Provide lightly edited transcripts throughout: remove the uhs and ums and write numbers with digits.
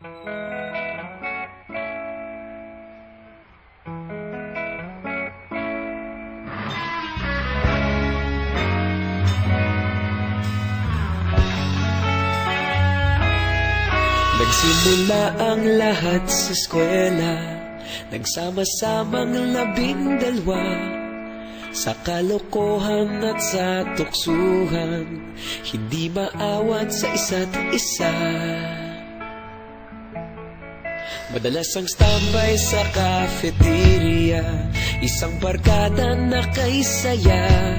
Nagsimula ang lahat sa eskwela, nagsama-samang 12 sa kalokohan at sa tuksuhan, hindi maawat sa isa't isa. Madalas ang standby sa cafeteria, isang barkada na kay saya.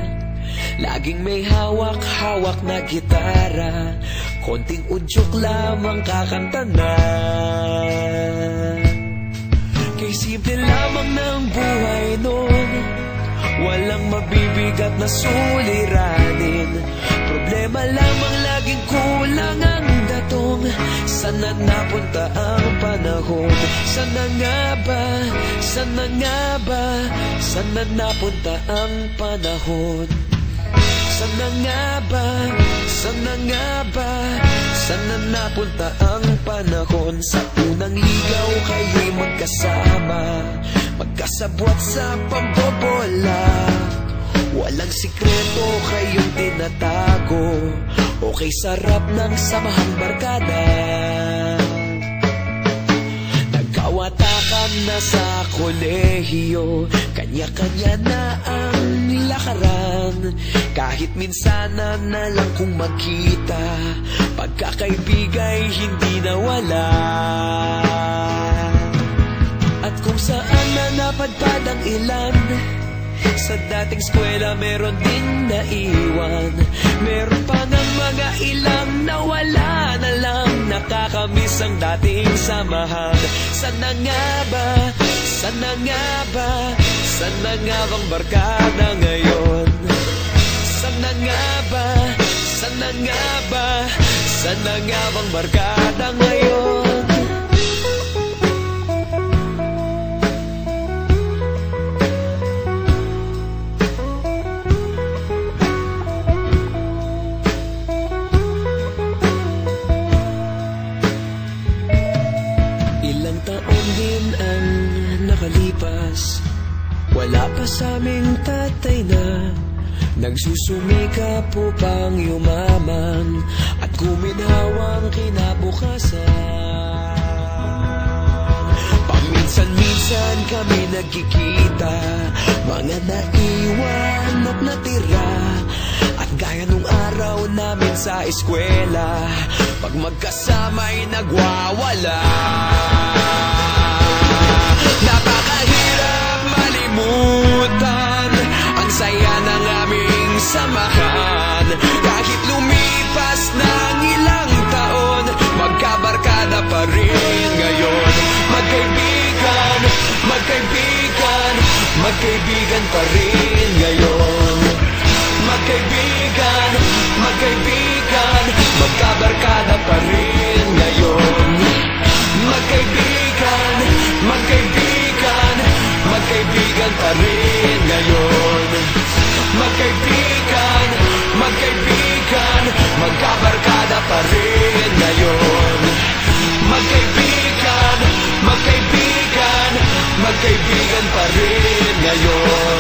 Laging may hawak-hawak na gitara, konting udyok lamang kakanta na. Kay simple lamang ng buhay nun, walang mabibigat na suliranin. Problema lamang laging kulang ang datong. Sana napunta ang panahon? Sana nga ba? Sana nga ba? Sana napunta ang panahon? Sana nga ba? Sana nga ba? Sana napunta ang panahon? Sa unang ligaw kayo'y magkasama, magkasabwat sa pambobola. Walang sikreto kayong tinatago, okay sarap ng samahang barkada. Nagkawatakan na sa kolehiyo, kanya-kanya na ang lakaran. Kahit minsanan na lang kung magkita, pagkakaibigay hindi nawala. At kung saan na napadpad ang ilan, sa dating eskwela meron din naiwan. Meron pa ng mga ilang nawala na lang, nakakamiss ang dating samahan. Sana nga ba? Sana nga ba? Sana nga bang barkada ngayon? Sana nga ba? Sana nga ba? Sana nga bang barkada ngayon? Ilang taon din ang nakalipas, wala pa sa aming tatay na nagsusumikap upang yumaman at guminhawang kinabukasan. Paminsan-minsan kami nagkikita, mga naiwan at natira. At gaya nung araw namin sa eskwela, pag magkasama'y nagwawala. Napakahirap malimutan ang saya ng aming samahan. Kahit lumipas ng ilang taon, magkabarkada pa rin ngayon. Magkaibigan, magkaibigan, magkaibigan pa rin ngayon. Magkaibigan, magkaibigan, magkabarkada pa rin ngayon. Magkaibigan, magkaibigan, magkaibigan pa rin ngayon. Magkaibigan, magkaibigan, magkabarkada pa rin ngayon. Magkaibigan, magkaibigan, magkaibigan pa rin ngayon.